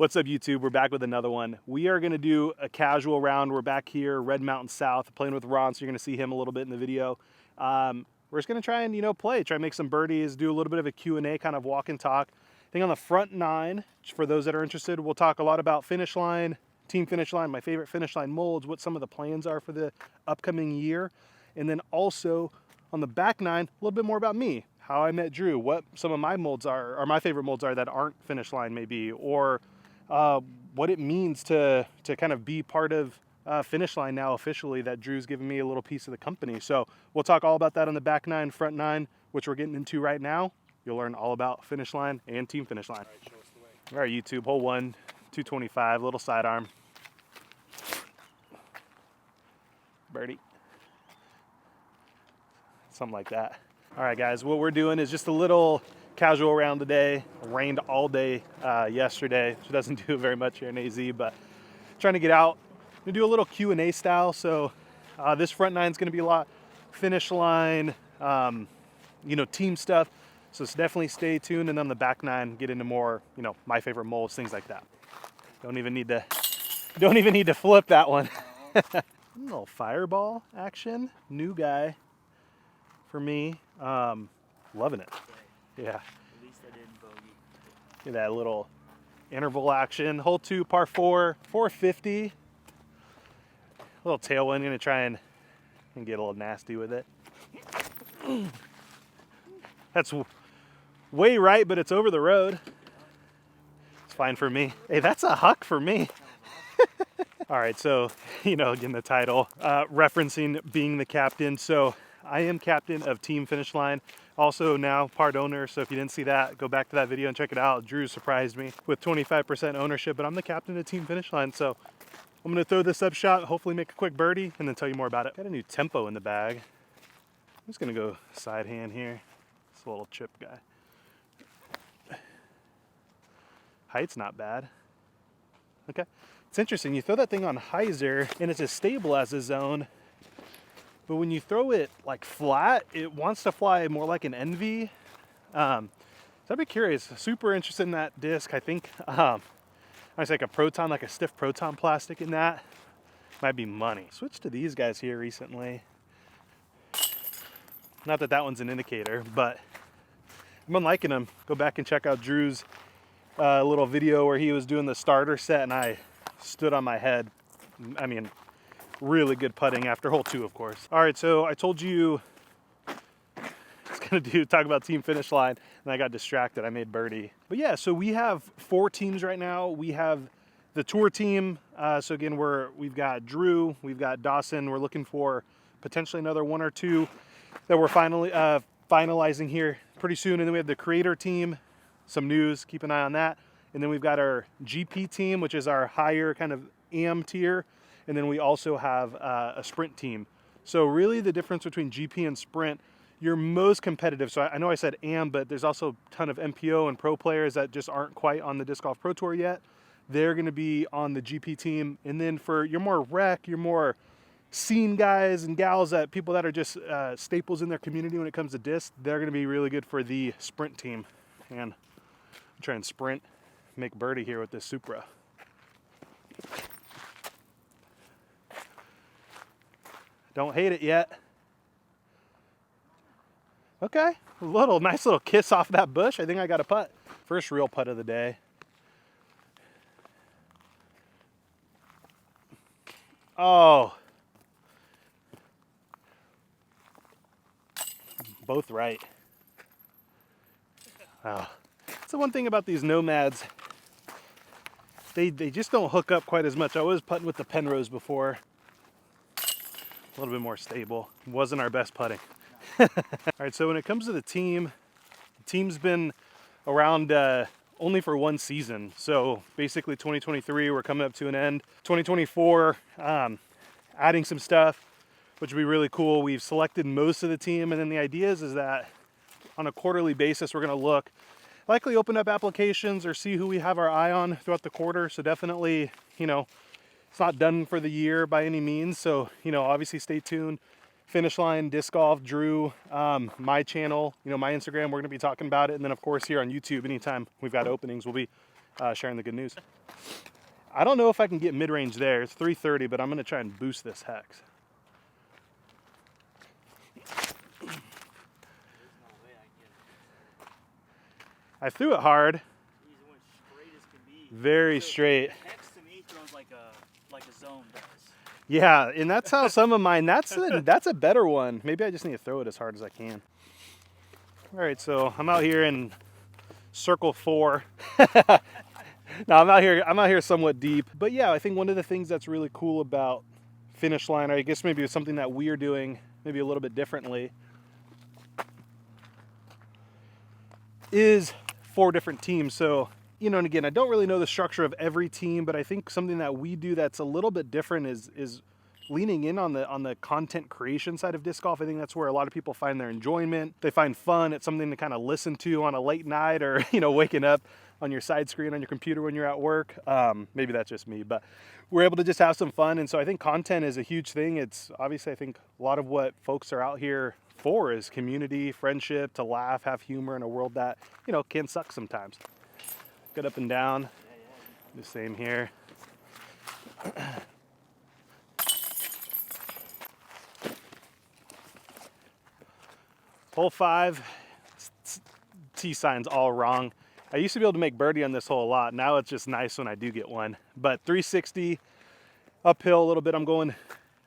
What's up, YouTube? We're back with another one. We are going to do a casual round. We're back here, Red Mountain South, playing with Ron, so you're going to see him a little bit in the video. We're just going to try and, try and make some birdies, do a little bit of a Q&A, kind of walk and talk. I think on the front nine, for those that are interested, we'll talk a lot about finish line, team finish line, my favorite finish line molds, what some of the plans are for the upcoming year. And then also on the back nine, a little bit more about me, how I met Drew, what some of my molds are, or my favorite molds are that aren't finish line maybe, or what it means to kind of be part of Finish Line now officially, that Drew's given me a little piece of the company. So we'll talk all about that on the back nine, front nine, which we're getting into right now. You'll learn all about Finish Line and Team Finish Line. All right, show us the way. All right, YouTube, hole 1, 225, little sidearm. Birdie. Something like that. All right, guys, what we're doing is just a little casual round today. It rained all day yesterday, which doesn't do very much here in AZ, but trying to get out. I'm gonna do a little Q&A style. So this front nine is gonna be a lot finish line, team stuff. So definitely stay tuned. And then the back nine, get into more, my favorite molds, things like that. Don't even need to flip that one. A little fireball action, new guy for me. Loving it. Yeah. At least I didn't bogey. Look at that little interval action. Hole 2, par 4, 450. A little tailwind. Gonna try and get a little nasty with it. That's way right, but it's over the road. It's fine for me. Hey, that's a huck for me. All right, so, again, the title, referencing being the captain. So I am captain of Team Finish Line. Also now part owner, so if you didn't see that, go back to that video and check it out. Drew surprised me with 25% ownership, but I'm the captain of Team Finish Line, so I'm gonna throw this up shot, hopefully make a quick birdie, and then tell you more about it. Got a new tempo in the bag. I'm just gonna go side hand here. This little chip guy. Height's not bad. Okay, it's interesting. You throw that thing on hyzer, and it's as stable as a zone. But when you throw it like flat, it wants to fly more like an Envy. So I'd be curious, super interested in that disc. I think it's like a Proton, like a stiff Proton plastic in that. Might be money. Switched to these guys here recently. Not that that one's an indicator, but I've been liking them. Go back and check out Drew's little video where he was doing the starter set and I stood on my head. I mean, really good putting after hole 2, of course. All right, so I told you I was gonna talk about Team Finish Line, and I got distracted. I made birdie. But yeah, so we have 4 teams right now. We have the tour team. So again, we've got Drew, we've got Dawson. We're looking for potentially another 1 or 2 that we're finally finalizing here pretty soon. And then we have the creator team. Some news, keep an eye on that. And then we've got our GP team, which is our higher kind of AM tier. And then we also have a sprint team. So really the difference between GP and sprint, you're most competitive. So I know I said AM, but there's also a ton of MPO and pro players that just aren't quite on the Disc Golf Pro Tour yet. They're gonna be on the GP team. And then for your more rec, your more scene guys and gals, that people that are just staples in their community when it comes to disc, they're gonna be really good for the sprint team. And I'm trying to sprint, make birdie here with this Supra. Don't hate it yet. Okay, nice little kiss off that bush. I think I got a putt. First real putt of the day. Oh. Both right. Oh. That's the one thing about these Nomads. They just don't hook up quite as much. I was putting with the Penrose before. A little bit more stable. Wasn't our best putting. All right, so when it comes to the team's been around only for 1 season. So basically 2023, we're coming up to an end. 2024, adding some stuff, which would be really cool. We've selected most of the team, and then the idea is that on a quarterly basis, we're gonna look, likely open up applications or see who we have our eye on throughout the quarter. So definitely, it's not done for the year by any means. So, obviously stay tuned. Finish Line, Disc Golf, Drew, my channel, my Instagram, we're gonna be talking about it. And then of course here on YouTube, anytime we've got openings, we'll be sharing the good news. I don't know if I can get mid-range there. It's 330, but I'm going to try and boost this hex. I threw it hard. Very straight. Hex to me throws like a zone does. Yeah, and that's how some of mine, that's a better one. Maybe I just need to throw it as hard as I can. All right, so I'm out here in circle 4. No, I'm out here somewhat deep. But yeah, I think one of the things that's really cool about Finish Line, or I guess maybe it's something that we're doing maybe a little bit differently, is 4 different teams. So, you know, and again, I don't really know the structure of every team, but I think something that we do that's a little bit different is leaning in on the content creation side of disc golf. I think that's where a lot of people find their enjoyment. They find fun. It's something to kind of listen to on a late night, or, you know, waking up on your side screen on your computer when you're at work. Maybe that's just me, but we're able to just have some fun. And so I think content is a huge thing. It's obviously, I think a lot of what folks are out here for is community, friendship, to laugh, have humor in a world that, you know, can suck sometimes. Good up and down. The same here. Hole 5, T sign's all wrong. I used to be able to make birdie on this hole a lot. Now it's just nice when I do get one. But 360 uphill a little bit. I'm going,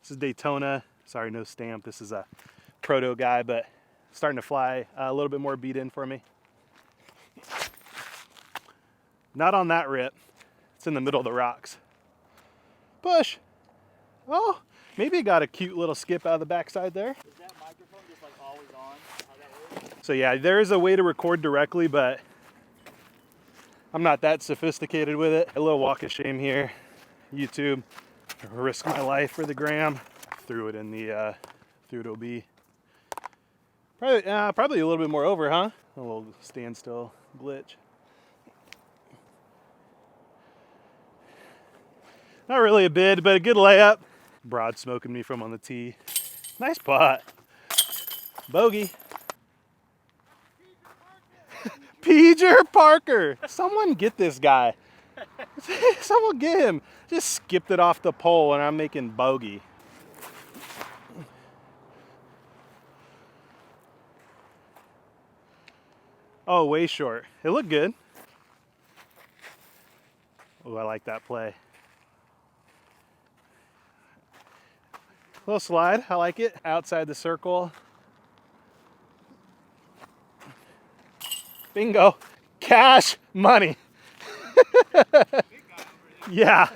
this is Daytona. Sorry, no stamp. This is a proto guy, but starting to fly a little bit more beat in for me. Not on that rip. It's in the middle of the rocks. Push. Oh, maybe it got a cute little skip out of the backside there. Is that microphone just like always on? How that works? So yeah, there is a way to record directly, but I'm not that sophisticated with it. A little walk of shame here. YouTube. Risk my life for the gram. Threw it in the threw it OB. Probably a little bit more over, huh? A little standstill glitch. Not really a bid, but a good layup. Broad smoking me from on the tee. Nice putt. Bogey. Peter Parker. Someone get this guy. Someone get him. Just skipped it off the pole and I'm making bogey. Oh, way short. It looked good. Oh, I like that play. Little slide, I like it. Outside the circle. Bingo. Cash money. Yeah.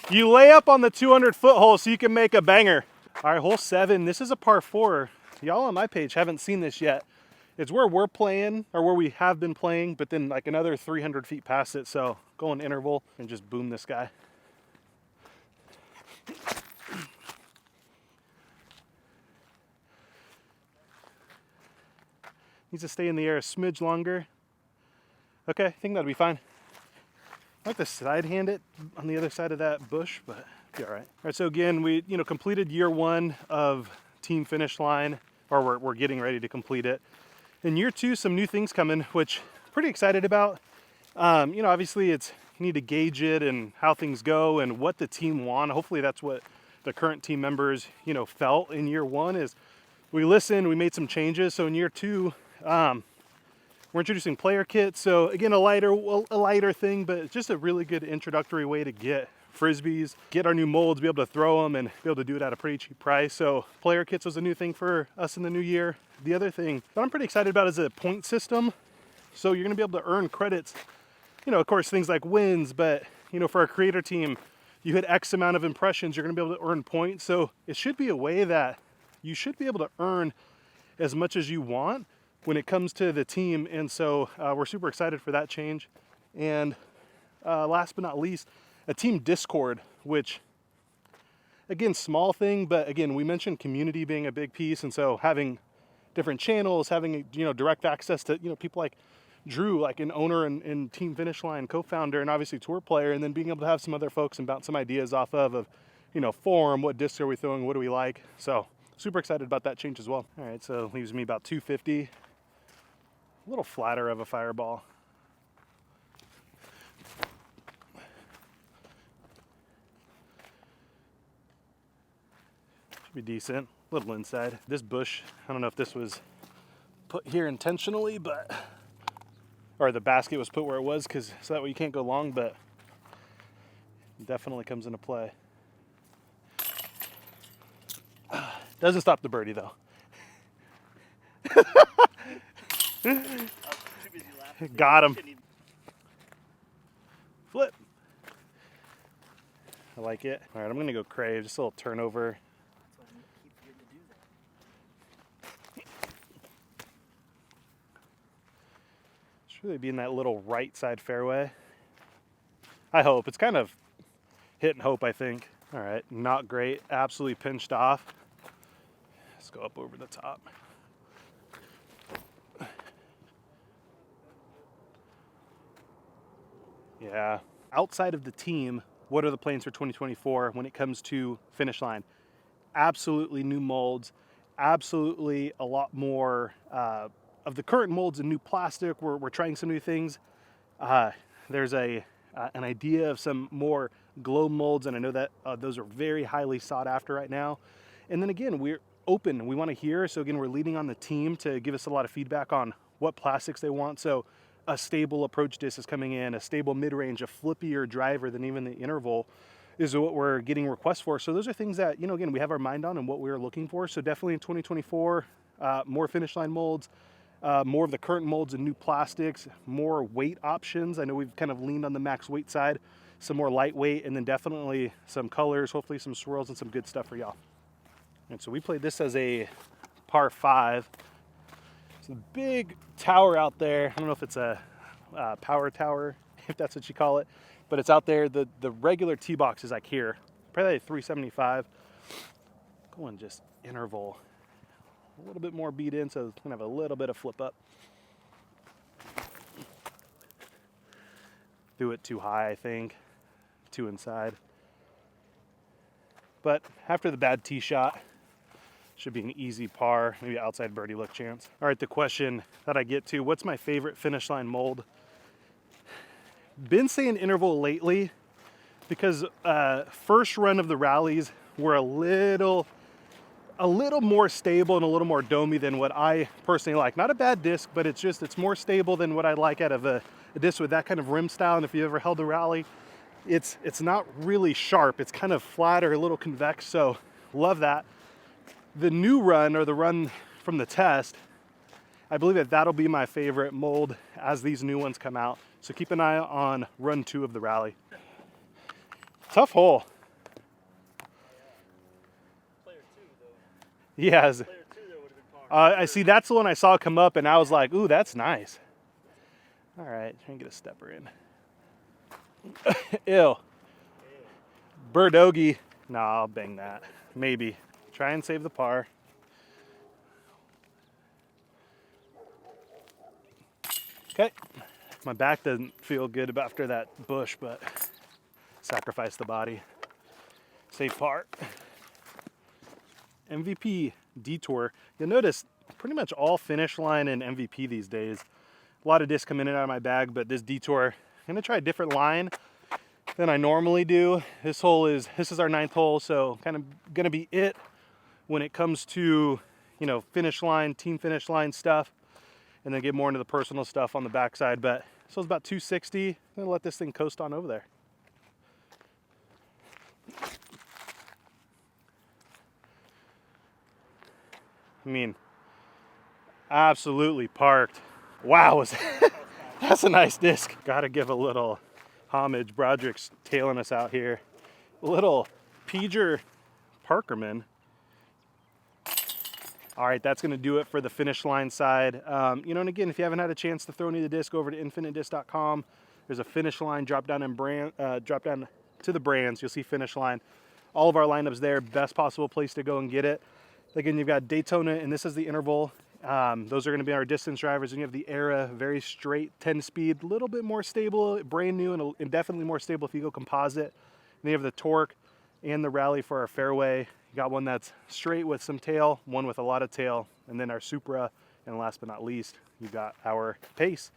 You lay up on the 200-foot hole so you can make a banger. All right, hole 7. This is a par 4. Y'all on my page haven't seen this yet. It's where we're playing, or where we have been playing, but then like another 300 feet past it. So go in interval and just boom this guy. Needs to stay in the air a smidge longer. Okay, I think that'll be fine. I like to side hand it on the other side of that bush, but it'll be all right. All right, so again, we completed year 1 of Team Finish Line, or we're getting ready to complete it. In year 2, some new things coming, which I'm pretty excited about. Obviously you need to gauge it and how things go and what the team want. Hopefully that's what the current team members, felt in year 1 is we listened, we made some changes. So in year 2, we're introducing player kits. So again, a lighter thing, but it's just a really good introductory way to get Frisbees, get our new molds, be able to throw them and be able to do it at a pretty cheap price. So player kits was a new thing for us in the new year. The other thing that I'm pretty excited about is a point system. So you're gonna be able to earn credits, of course, things like wins, but for our creator team, you hit X amount of impressions, you're gonna be able to earn points. So it should be a way that you should be able to earn as much as you want when it comes to the team. And so we're super excited for that change. And last but not least, a team Discord, which again, small thing, but again, we mentioned community being a big piece. And so having different channels, having, direct access to, people like Drew, like an owner and Team Finish Line co-founder, and obviously tour player, and then being able to have some other folks and bounce some ideas off of, forum, what discs are we throwing, what do we like? So super excited about that change as well. All right, so leaves me about 250. A little flatter of a fireball. Should be decent. A little inside. This bush, I don't know if this was put here intentionally, but, or the basket was put where it was, because so that way you can't go long, but it definitely comes into play. Doesn't stop the birdie though. Got him. Flip. I like it. All right, I'm gonna go crave, just a little turnover. Should really be in that little right side fairway. I hope. It's kind of hit and hope, I think. All right, not great. Absolutely pinched off. Let's go up over the top. Yeah. Outside of the team, what are the plans for 2024 when it comes to finish line? Absolutely new molds. Absolutely a lot more of the current molds and new plastic. We're trying some new things. There's an idea of some more glow molds, and I know that those are very highly sought after right now. And then again, we're open. We want to hear. So again, we're leading on the team to give us a lot of feedback on what plastics they want. So a stable approach disc is coming in, a stable mid-range, a flippier driver than even the interval is what we're getting requests for. So those are things that, you know, again, we have our mind on and what we're looking for. So definitely in 2024, more finish line molds, more of the current molds and new plastics, more weight options. I know we've kind of leaned on the max weight side, some more lightweight, and then definitely some colors, hopefully some swirls and some good stuff for y'all. And so we played this as a par 5. It's a big tower out there. I don't know if it's a power tower, if that's what you call it, but it's out there. The regular tee box is like here, probably 375. Going just interval, a little bit more beat in, so it's gonna have a little bit of flip up. Threw it too high, I think, too inside. But after the bad tee shot, should be an easy par, maybe outside birdie look chance. All right, the question that I get to, what's my favorite finish line mold? Been saying interval lately because first run of the rallies were a little more stable and a little more domey than what I personally like. Not a bad disc, but it's more stable than what I like out of a disc with that kind of rim style. And if you ever held a rally, it's not really sharp. It's kind of flat or a little convex, so love that. The new run, or the run from the test, I believe that that'll be my favorite mold as these new ones come out. So keep an eye on run 2 of the rally. Tough hole. Player 2, though. Yes. Player 2 there would have been par. I see that's the one I saw come up and I was like, ooh, that's nice. All right, try and get a stepper in. Ew. Birdogey. No, I'll bang that. Maybe. Try and save the par. Okay. My back doesn't feel good after that bush, but sacrifice the body. Save par. MVP Detour. You'll notice pretty much all finish line and MVP these days. A lot of discs come in and out of my bag, but this Detour, I'm gonna try a different line than I normally do. This is our 9th hole, so kind of gonna be it when it comes to, you know, finish line, team finish line stuff, and then get more into the personal stuff on the backside. But so it's about 260. I'm gonna let this thing coast on over there. I mean, absolutely parked. Wow, that's a nice disc. Gotta give a little homage. Broderick's tailing us out here. Little Peger Parkerman. All right, that's gonna do it for the finish line side. You know, and again, if you haven't had a chance to throw any of the disc over to infinitedisc.com, there's a finish line drop down to the brands. You'll see finish line. All of our lineups there, best possible place to go and get it. Again, you've got Daytona, and this is the interval. Those are going to be our distance drivers, and you have the Era, very straight 10-speed, a little bit more stable, brand new, and definitely more stable if you go composite. And then you have the Torque and the Rally for our fairway. You got one that's straight with some tail, one with a lot of tail, and then our Supra, and last but not least, you got our Pace.